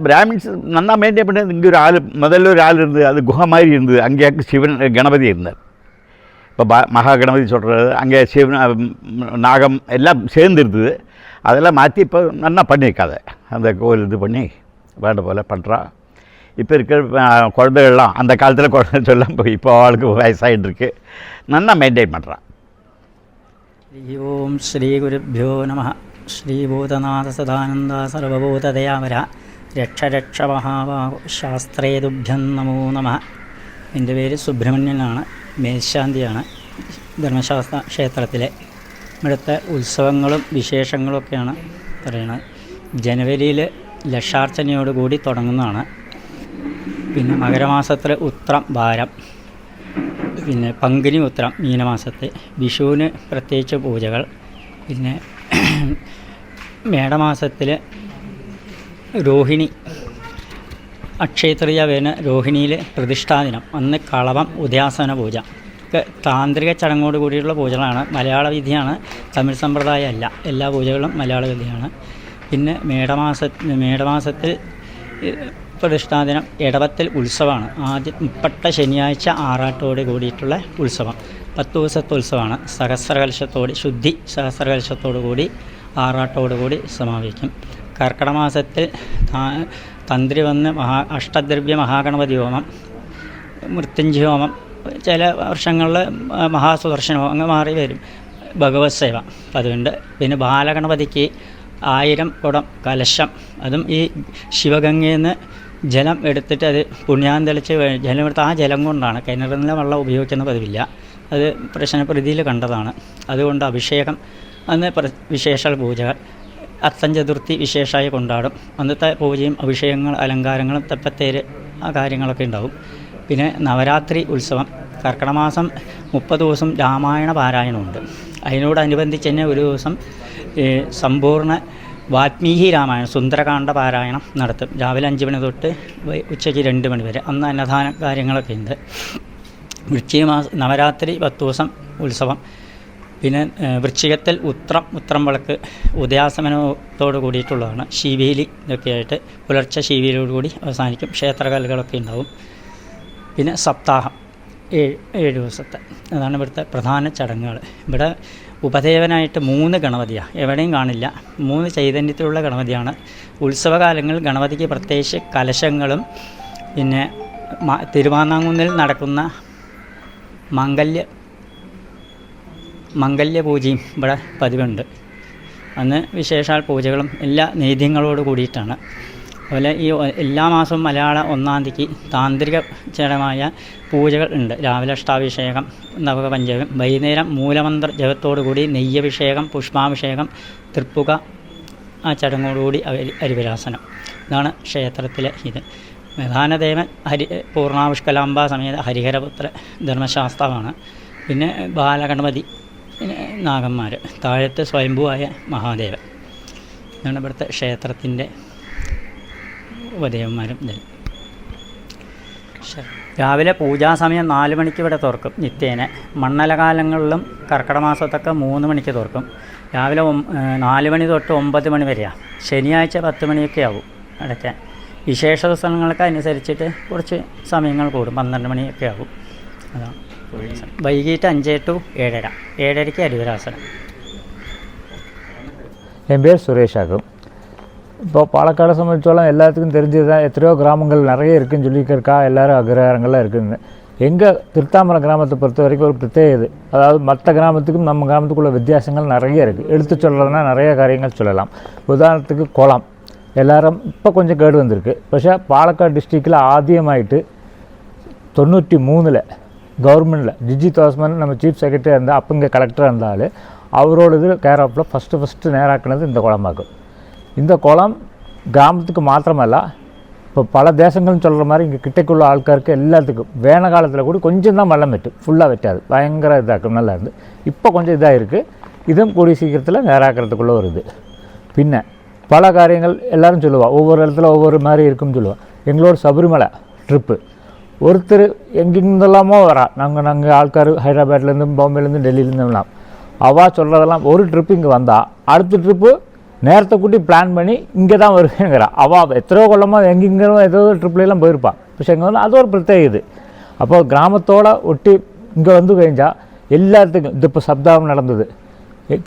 பிராமின்ஸ் நல்லா மெயின்டைன் பண்ணி. இங்கே முதல்ல ஒரு ஆள் இருந்தது, அது குகை மாதிரி இருந்தது. அங்கே சிவன் கணபதி இருந்தார். இப்போ மகா கணபதி சொல்கிறது அங்கே சிவன் நாகம் எல்லாம் சேர்ந்து இருந்தது. அதெல்லாம் மாற்றி இப்போ நல்லா பண்ணியிருக்காத அந்த கோவில் இது பண்ணி வேண்ட போல் பண்ணுறா. இப்போ இருக்கிற குழந்தைகள்லாம் அந்த காலத்தில் குழந்தை சொல்ல இப்போ அவளுக்கு வயசாகிட்டுருக்கு. நல்லா மெயின்டைன் பண்ணுறான். ஓம் ஸ்ரீ குருभ्यो நம. ஸ்ரீபூதநாத சதானந்த சர்வபூததயாவர രക്ഷ രക്ഷ മഹാബാഹു ശാസ്ത്രേതുഭ്യം നമോ നമ. എൻ്റെ പേര് സുബ്രഹ്മണ്യനാണ്. മേൽശാന്തിയാണ് ധർമ്മശാസ്ത്ര ക്ഷേത്രത്തിലെ. ഇവിടുത്തെ ഉത്സവങ്ങളും വിശേഷങ്ങളൊക്കെയാണ് പറയുന്നത്. ജനുവരിയിൽ ലക്ഷാർച്ചനയോടുകൂടി തുടങ്ങുന്നതാണ്. പിന്നെ മകരമാസത്തിൽ ഉത്രം വാരം, പിന്നെ പங்குനി ഉത്രം മീനമാസത്തെ, വിഷുവിന് പ്രത്യേകിച്ച് പൂജകൾ, പിന്നെ മേടമാസത്തിൽ രോഹിണി അക്ഷയതൃതീയ വേന രോഹിണിയിലെ പ്രതിഷ്ഠാദിനം. അന്ന് കളവം ഉദയാസന പൂജ ഒക്കെ താന്ത്രിക ചടങ്ങോട് കൂടിയുള്ള പൂജകളാണ്. മലയാള വിധിയാണ്, തമിഴ് സമ്പ്രദായമല്ല. എല്ലാ പൂജകളും മലയാള വിധിയാണ്. പിന്നെ മേടമാസത്തിൽ പ്രതിഷ്ഠാദിനം ഇടവത്തിൽ ഉത്സവമാണ്. ആദ്യം മുപ്പട്ട ശനിയാഴ്ച ആറാട്ടോട് കൂടിയിട്ടുള്ള ഉത്സവം. 10 ദിവസത്തെ ഉത്സവമാണ്. ശുദ്ധി സഹസ്രകലശത്തോടു കൂടി ആറാട്ടോടു കൂടി സമാപിക്കും. കർക്കിടക മാസത്തിൽ തന്ത്രി വന്ന് അഷ്ടദ്രവ്യ മഹാഗണപതി ഹോമം, മൃത്യുഞ്ജയ ഹോമം, ചില വർഷങ്ങളിൽ മഹാസുദർശന ഹോമം അങ്ങ് മാറി വരും. ഭഗവത് സേവ അതുകൊണ്ട്. പിന്നെ ബാലഗണപതിക്ക് 1000 കുടം കലശം, അതും ഈ ശിവഗംഗയിൽ നിന്ന് ജലം എടുത്തിട്ട് അത് പുണ്യാന്തളിച്ച് ജലം എടുത്ത് ആ ജലം കൊണ്ടാണ്, കിണറിൽ നിന്ന് വെള്ളം ഉപയോഗിക്കുന്ന പതിവില്ല. അത് പ്രശ്നപ്രതിയിൽ കണ്ടതാണ്. അതുകൊണ്ട് അഭിഷേകം, അന്ന് വിശേഷ പൂജകൾ, അത്തം ചതുർത്ഥി വിശേഷമായി കൊണ്ടാടും. അന്നത്തെ പൂജയും അഭിഷേകങ്ങൾ അലങ്കാരങ്ങളും തെപ്പത്തേര് ആ കാര്യങ്ങളൊക്കെ ഉണ്ടാവും. പിന്നെ നവരാത്രി ഉത്സവം കർക്കിടക മാസം 30 ദിവസം രാമായണ പാരായണമുണ്ട്. അതിനോടനുബന്ധിച്ച് തന്നെ ഒരു ദിവസം സമ്പൂർണ്ണ വാൽമീകി രാമായണം സുന്ദരകാന്ഡ പാരായണം നടത്തും. രാവിലെ 5 മണി തൊട്ട് ഉച്ചയ്ക്ക് 2 മണി വരെ. അന്ന് അന്നദാന കാര്യങ്ങളൊക്കെ ഉണ്ട്. വൃശ്ചിക മാസം നവരാത്രി 10 ദിവസം ഉത്സവം. പിന്നെ വൃശ്ചികത്തിൽ ഉത്രം വിളക്ക് ഉദയാസമനത്തോട് കൂടിയിട്ടുള്ളതാണ്. ശീവേലി ഇതൊക്കെയായിട്ട് പുലർച്ചെ ശീവേലിയോട് കൂടി അവസാനിക്കും. ക്ഷേത്രകലകളൊക്കെ ഉണ്ടാവും. പിന്നെ സപ്താഹം 7 ദിവസത്തെ, അതാണ് ഇവിടുത്തെ പ്രധാന ചടങ്ങുകൾ. ഇവിടെ ഉപദേവനായിട്ട് 3 ഗണപതിയാണ്, എവിടെയും കാണില്ല. 3 ചൈതന്യത്തിലുള്ള ഗണപതിയാണ്. ഉത്സവകാലങ്ങളിൽ ഗണപതിക്ക് പ്രത്യേകിച്ച് കലശങ്ങളും പിന്നെ തിരുവാനാങ്കുന്നിൽ നടക്കുന്ന മംഗല്യ പൂജയും ഇവിടെ പതിവുണ്ട്. അന്ന് വിശേഷാൽ പൂജകളും എല്ലാ നേദ്യങ്ങളോട് കൂടിയിട്ടാണ്. അതുപോലെ ഈ എല്ലാ മാസവും മലയാള 1-ാം തീയതിക്ക് താന്ത്രിക ചടമായ പൂജകൾ ഉണ്ട്. രാവിലെ അഷ്ടാഭിഷേകം, നവപഞ്ചകം, വൈകുന്നേരം മൂലമന്ത്ര ജപത്തോടു കൂടി നെയ്യഭിഷേകം, പുഷ്പാഭിഷേകം, തൃപ്പുക ആ ചടങ്ങോടുകൂടി ഹരിവരാസനം. ഇതാണ് ക്ഷേത്രത്തിലെ ഇത്. പ്രധാനദേവൻ പൂർണ്ണാവിഷ്കലാംബ സമേത ഹരിഹരപുത്ര ധർമ്മശാസ്താവാണ്. പിന്നെ ബാലഗണപതി, പിന്നെ നാഗന്മാർ, താഴത്ത് സ്വയംഭുവായ മഹാദേവൻ. ഇതാണ് ഇവിടുത്തെ ക്ഷേത്രത്തിൻ്റെ ഉപദേവന്മാരും ഇതിൽ. രാവിലെ പൂജാസമയം 4 മണിക്ക് ഇവിടെ തുറക്കും നിത്യേന. മണ്ഡലകാലങ്ങളിലും കർക്കിടക മാസത്തൊക്കെ 3 മണിക്ക് തുറക്കും. രാവിലെ 4 മണി തൊട്ട് 9 മണി വരെയാണ്. ശനിയാഴ്ച 10 മണിയൊക്കെ ആവും അടയ്ക്കാൻ. വിശേഷ ദിവസങ്ങൾക്ക് അനുസരിച്ചിട്ട് കുറച്ച് സമയങ്ങൾ കൂടും. 12 മണിയൊക്കെ ആകും. അതാണ് വൈകിട്ട് 5 to 7:30. 7:30ക്ക് ഹരിവരാസനം. என் பேர் சுரேஷ் ஆகும். இப்போ பாலக்காடை சம்பந்தோളം எல்லாத்துக்கும் தெரிஞ்சது தான், எத்தனையோ கிராமங்கள் நிறைய இருக்குதுன்னு சொல்லியிருக்கா, எல்லோரும் அக்ரஹாரங்கள்லாம் இருக்குதுன்னு. எங்கள் திருத்தாமரம் கிராமத்தை பொறுத்த வரைக்கும் ஒரு பிரத்யேக இது, அதாவது மற்ற கிராமத்துக்கும் நம்ம கிராமத்துக்குள்ள வித்தியாசங்கள் நிறைய இருக்குது. எடுத்து சொல்கிறதுனா நிறைய காரியங்கள் சொல்லலாம். உதாரணத்துக்கு குளம் எல்லாரும் இப்போ கொஞ்சம் கேடு வந்திருக்கு. പക്ഷേ പാലക്കാട് ഡിസ്ട്രിക്റ്റിൽ ആദ്യമായിട്ട് 93 கவர்மெண்ட்டில் ஜிஜி தோஸ்மன் நம்ம சீஃப் செக்ரட்டரியாக இருந்தால், அப்போ இங்கே கலெக்டராக இருந்தாலும் அவரோட இது கேர் ஆஃபில் ஃபஸ்ட்டு நேராக்குனது இந்த குளமாக்கும். இந்த குளம் கிராமத்துக்கு மாத்திரமல்ல, இப்போ பல தேசங்கள்னு சொல்கிற மாதிரி இங்கே கிட்டக்குள்ள ஆட்காருக்கு எல்லாத்துக்கும் வேன காலத்தில் கூட கொஞ்சம் தான் வெள்ளம் வெட்டும், ஃபுல்லாக வெட்டாது, பயங்கர இதாக்கும், நல்லா இருந்து. இப்போ கொஞ்சம் இதாக இருக்குது. இதுவும் கூடிய சீக்கிரத்தில் நேராக்கிறதுக்குள்ள ஒரு இது. பின்ன பல காரியங்கள் எல்லோரும் சொல்லுவாள், ஒவ்வொரு இடத்துல ஒவ்வொரு மாதிரி இருக்குன்னு சொல்லுவாள். எங்களோட சபரிமலை ட்ரிப்பு ஒருத்தர் எங்கெங்கெல்லாமோ வரா. நாங்கள் ஆள்கார் ஹைதராபாத்லேருந்து, பாம்பேலேருந்து, டெல்லியிலேருந்துலாம் அவள் சொல்கிறதெல்லாம் ஒரு ட்ரிப்பு இங்கே வந்தால் அடுத்த ட்ரிப்பு நேரத்தை கூட்டி பிளான் பண்ணி இங்கே தான் வருவேங்கிறா. அவள் எத்தனையோ கொள்ளமாக எங்கெங்கோ ஏதோ ட்ரிப்லாம் போயிருப்பாள். പക്ഷേ இங்கே வந்து அது ஒரு பிரத்யேக இது. அப்போது கிராமத்தோடு ஒட்டி இங்கே வந்து കഴിഞ്ഞാൽ எல்லாத்துக்கும் இது இப்போ சப்தாகம் நடந்தது,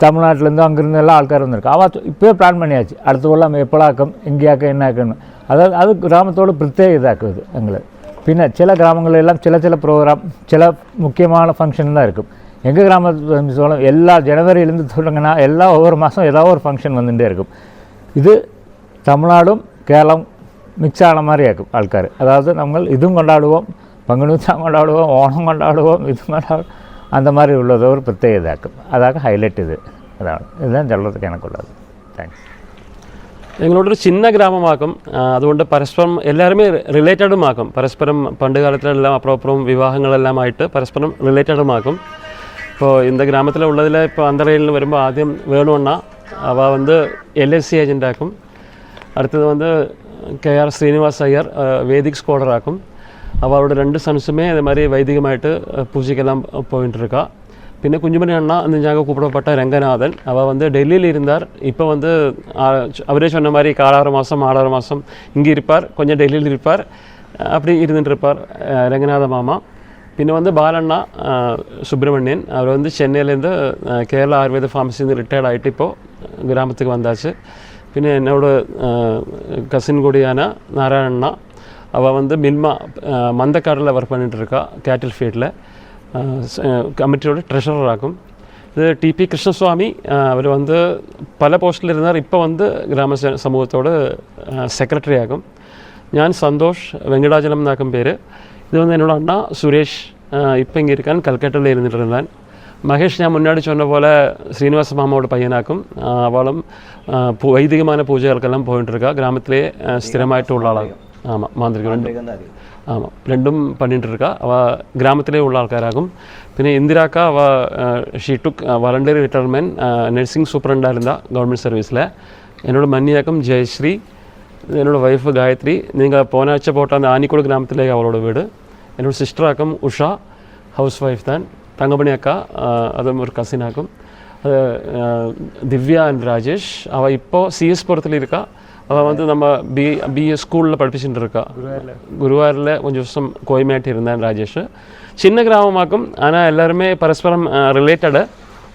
தமிழ்நாட்டிலேருந்து அங்கேருந்து எல்லாம் ஆள்கார் வந்திருக்கு. அவள் இப்போயே பிளான் பண்ணியாச்சு, அடுத்த கொள்ளம் எப்போலாக்கும், எங்கேயாக்க என்ன ஆக்குன்னு. அதாவது அது கிராமத்தோட பிரத்யேக இதாக்குது எங்களுக்கு. பின்ன சில கிராமங்களெல்லாம் சில ப்ரோக்ராம், சில முக்கியமான ஃபங்க்ஷன் தான் இருக்கும். எங்கள் கிராமத்து சொல்ல எல்லா ஜனவரியிலேருந்து சொல்லுங்கன்னா எல்லாம் ஒவ்வொரு மாதம் ஏதாவது ஒரு ஃபங்க்ஷன் வந்துகிட்டே இருக்கும். இது தமிழ்நாடும் கேரளம் மிக்ஸ் ஆன மாதிரி ஆக்கும் ஆள்கார். அதாவது நம்ம இதுவும் கொண்டாடுவோம், பங்குனித்தான் கொண்டாடுவோம், ஓணம் கொண்டாடுவோம், இதுவும் கொண்டாடுவோம், அந்த மாதிரி உள்ளது ஒரு பிரத்யேக இதாக்கும். அதாக ஹைலைட் இது. அതാണ് இதுதான் சொல்கிறதுக்கு எனக்கு உள்ளது. താങ്ക്സ്. ഞങ്ങളോടൊരു ചിന്ന ഗ്രാമമാക്കും, അതുകൊണ്ട് പരസ്പരം എല്ലാവരുമേ റിലേറ്റഡുമാക്കും. പരസ്പരം പണ്ട് കാലത്തിലെല്ലാം അപ്പുറം വിവാഹങ്ങളെല്ലാം ആയിട്ട് പരസ്പരം റിലേറ്റഡുമാക്കും. ഇപ്പോൾ இந்த கிராமத்தில் உள்ளதில் இப்போ அந்தரையில் வருമ്പോൾ ആദ്യം വേണുവണ്ണ அவள் வந்து LSC ஏஜென்ட் ஆக்கும். அடுத்தது வந்து KR Srinivas Iyer Vedic scholar ആക്കും. அவளோட 2 சன்ஸுமே இது மாதிரி வைதிகமாயிட்டு பூஜைக்கெல்லாம் போயிட்டுருக்கா. പിന്നെ കുഞ്ഞുമണി அண்ணா நெஞ்சாக கூப்பிடப்பட்ட ரங்கநாதன் அவள் வந்து டெல்லியில் இருந்தார். இப்போ வந்து அவரே சொன்ன மாதிரி 6 மாதம் இங்கே இருப்பார், கொஞ்சம் டெல்லியில் இருப்பார், அப்படி இருந்துட்டு இருப்பார் ரங்கநாத மாமா. പിന്നെ வந்து பாலண்ணா சுப்பிரமணியன் அவர் வந்து சென்னையிலேருந்து கேரளா ஆயுர்வேத ஃபார்மசிலேருந்து ரிட்டையர்ட் ஆகிட்டு இப்போது கிராமத்துக்கு வந்தாச்சு. പിന്നെ എന്നോട് கசின் கூடியான நாராயணண்ணா அவள் வந்து மில்மா மந்தக்காடில் ஒர்க் பண்ணிகிட்டு இருக்கா, கேட்டில் ஃபீல்டில் கமிட்டியோட ட்ரெஷரர் ஆகும். இது டிபி கிருஷ்ணசுவாமி அவர் வந்து பல போஸ்ட்டில் இருந்தார், இப்போ வந்து கிராம சமூகத்தோட செக்ரட்டரி ஆகும். ഞാൻ സന്തോഷ് വെങ്കടാചലം എന്നാക്കും പേര്. ഇത് வந்து என்னோட அண்ணா சுரேஷ் இப்போ இங்கே இருக்கான், கல்கட்டாவில் இருந்துட்டு இருந்தான். மகேஷ் நான் முன்னாடி சொன்ன போல் ஸ்ரீனிவாச மாமாவோட பையனாக்கும். அவளும் வைதிகமான பூஜைகளுக்கெல்லாம் போயிட்டுருக்கா, கிராமத்திலே ஸ்திரமாயிட்டு உள்ள ஆளாகும். ஆமாம், மாந்திரிகம் ஆமாம், ரெண்டும் பண்ணிட்டு இருக்கா. அவள் கிராமத்திலே உள்ள ஆൾക്കാരാകും. പിന്നെ ഇന്ദിരാക്ക she took voluntary retirement, nursing സൂപ്രണ്ടാக இருந்தால் கவர்மெண்ட் சர்வீஸில். என்னோட மன்னியாக்கம் ஜெயஸ்ரீ, என்னோடய ஒய்ஃபு காயத்ரி. நீங்கள் போன ஆഴ്ച போட்ட அந்த ஆனிக்கோடு கிராமத்திலே அவளோட வீடு. என்னோடய சிஸ்டராக்கம் உஷா, ஹவுஸ் ஒய்ஃப் தான். தங்கமணி அக்கா அதுவும் ஒரு கசினாக்கும். அது திவ்யா அண்ட் ராஜேஷ். அவள் இப்போது சிஎஸ்புரத்தில் இருக்கா. அவள் வந்து நம்ம பிஏ ஸ்கூலில் படிப்பிச்சுட்டு இருக்கா. குருவாரில் கொஞ்சம் வருஷம் கோயமாட்டி இருந்தான் ராஜேஷ். சின்ன கிராமமாக்கும், ஆனால் எல்லாருமே பரஸ்பரம் റിലേറ്റഡ്.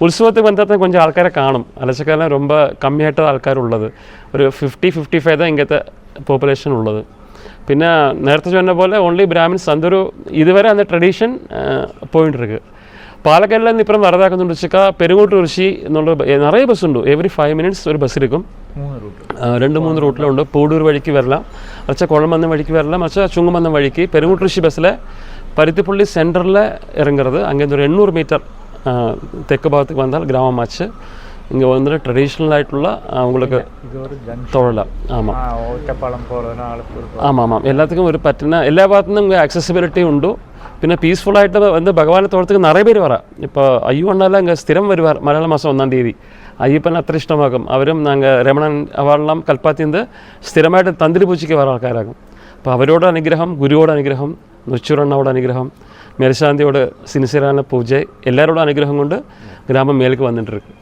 ഉത്സവത്തിൽ ബന്ധത്തിൽ കൊഞ്ചം ആൾക്കാരെ കാണും. അലച്ചക്കാലം ரொம்ப കമ്മിയായിട്ട് ആൾക്കാരുള്ളത്, ഒരു 50-55 தான் ഇങ്ങനത്തെ പോപ്പുലേഷൻ ഉള്ളത്. പിന്നെ നേരത്തെ சொன்ன പോലെ ഓൺലി ബ്രാഹ്മിൻസ് അതൊരു ഇതുവരെ അന്ന് ട്രഡീഷൻ പോയിട്ടിருக்கு. പാലക്കാടിൽ നിന്ന് ഇപ്പം വറതാക്കുന്നുണ്ട് വെച്ചാൽ പെരുങ്ങോട്ട് ഋഷി എന്നുള്ള നിറയെ ബസ്സുണ്ട്. എവറി 5 minutes ഒരു ബസ് എടുക്കും. 2-3 റൂട്ടിലുണ്ട്. പൂടൂർ വഴിക്ക് വരലാം, മറിച്ച കുഴമന്നം വഴിക്ക് വരലാം, മറിച്ച ചുങ്ങമന്നം വഴിക്ക്. പെരുങ്ങോട്ട് ഋഷി ബസ്സിൽ പരുത്തിപ്പള്ളി സെൻറ്ററിൽ ഇറങ്ങുന്നത്. അങ്ങനെ ഒരു 800 meter തെക്ക് ഭാഗത്തേക്ക് വന്നാൽ ഗ്രാമമാച്ച് இங்கே வந்து ட்ரெடிஷ்னலாയിട്ടുള്ള அவங்களுக்கு தொழலாம். ஆமாம் ஆமாம் ஆமாம், எல்லாத்துக்கும் ஒரு പറ്റുന്ന എല്ലാ ഭാഗത്തുനിന്നും இங்கே அக்சசிபிலிட்டி உண்டு. പിന്നെ പീസ്ഫുള്ളായിട്ട് வந்து ഭഗവാനെ തൊഴத்துக்கு நிறைய பேர் வரா. இப்போ ஐயப்பனால இங்கே സ്ഥിരം വരുവാർ. മലയാള മാസം 1-ാം തീയതി അയ്യപ്പൻ അത്ര ഇഷ്ടമാകും. അവരും ഞങ്ങൾ രമണൻ അവളെല്ലാം കൽപ്പാത്തിന്ന് സ്ഥിരമായിട്ട് തന്ത്രി പൂജയ്ക്ക് വരാൻ ആൾക്കാരാകും. അപ്പോൾ അവരോട് അനുഗ്രഹം, ഗുരുവോട് അനുഗ്രഹം, നുച്ചൂറണ്ണോട് അനുഗ്രഹം, മേൽശാന്തിയോട് സിൻസിയറാன പൂജ, എല്ലാവരോടും അനുഗ്രഹം കൊണ്ട് ഗ്രാമം മേലേക്ക് വന്നിട്ടിരിക്കും.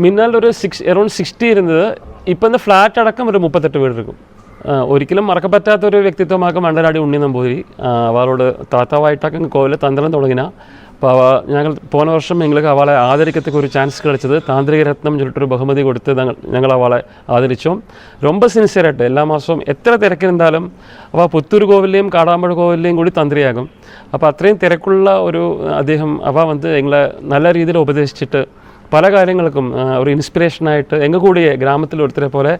മിന്നാൽ ഒരു അറൗണ്ട് 60 ഇരുന്നത്. ഇപ്പം ഇന്ന് ഫ്ലാറ്റ് അടക്കം ഒരു 38 വീട് இருக்கும். ഒരിക്കലും മറക്കപ്പറ്റാത്തൊരു വ്യക്തിത്വമാക്കും മണ്ടനാടി ഉണ്ണി നമ്പൂതിരി. അവളോട് താത്താവായിട്ടൊക്കെ കോവിലെ തന്ത്രം തുടങ്ങിന. അപ്പോൾ ഞങ്ങൾ പോன വർഷം എங்களுக்கு അവളെ ആദരിക്കത്തക്ക ഒരു ചാൻസ് കിടച്ചത്. താന്ത്രിക രത്നം ചൊല്ലിട്ടൊരു ബഹുമതി കൊടുത്ത് ഞങ്ങൾ അവളെ ആദരിച്ചു. ரொம்ப സിൻസിയറായിട്ട് എല്ലാ മാസവും എത്ര തിരക്കിരുന്നാലും അവൾ പുത്തൂർ കോവിലെയും കാടാമ്പുഴ കോവിലെയും കൂടി തന്ത്രിയാകും. അപ്പോൾ അത്രയും തിരക്കുള്ള ഒരു അദ്ദേഹം അവ വന്ന് ഞങ്ങളെ നല്ല രീതിയിൽ ഉപദേശിച്ചിട്ട് പല കാര്യങ്ങൾക്കും ഒരു ഇൻസ്പിറേഷനായിട്ട് എங்கள் കൂടിയ ഗ്രാമത്തിൽ ഒരുത്തരെ പോലെ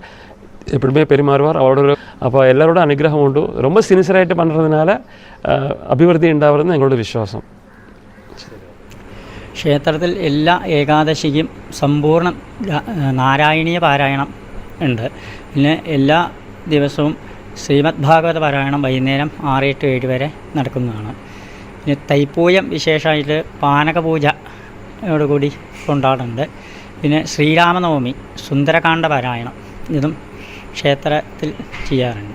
எப்படியுமே பெருமாறுவார். அவரோட அப்போ எல்லாரோட அனுகிரகம் உண்டு. ரொம்ப சின்சியராയിട്ട് பண்ணுறதுனால അഭിവൃദ്ധി ഉണ്ടാവുമെന്ന് ഞങ്ങളുടെ വിശ്വാസം. ക്ഷേത്രത്തിൽ എല്ലാ ഏകാദശിക്കും സമ്പൂർണ്ണ നാരായണീയ പാരായണം ഉണ്ട്. പിന്നെ എല്ലാ ദിവസവും ശ്രീമദ് ഭാഗവത പാരായണം വൈകുന്നേരം 6-7 വരെ നടക്കുന്നതാണ്. പിന്നെ തൈപ്പൂയം വിശേഷമായിട്ട് പാനകപൂജയോടുകൂടി കൊണ്ടാടുന്നുണ്ട്. പിന്നെ ശ്രീരാമനവമി സുന്ദരകാന്ഡ പാരായണം ഇതും ക്ഷേത്രത്തിൽ ചെയ്യാറുണ്ട്.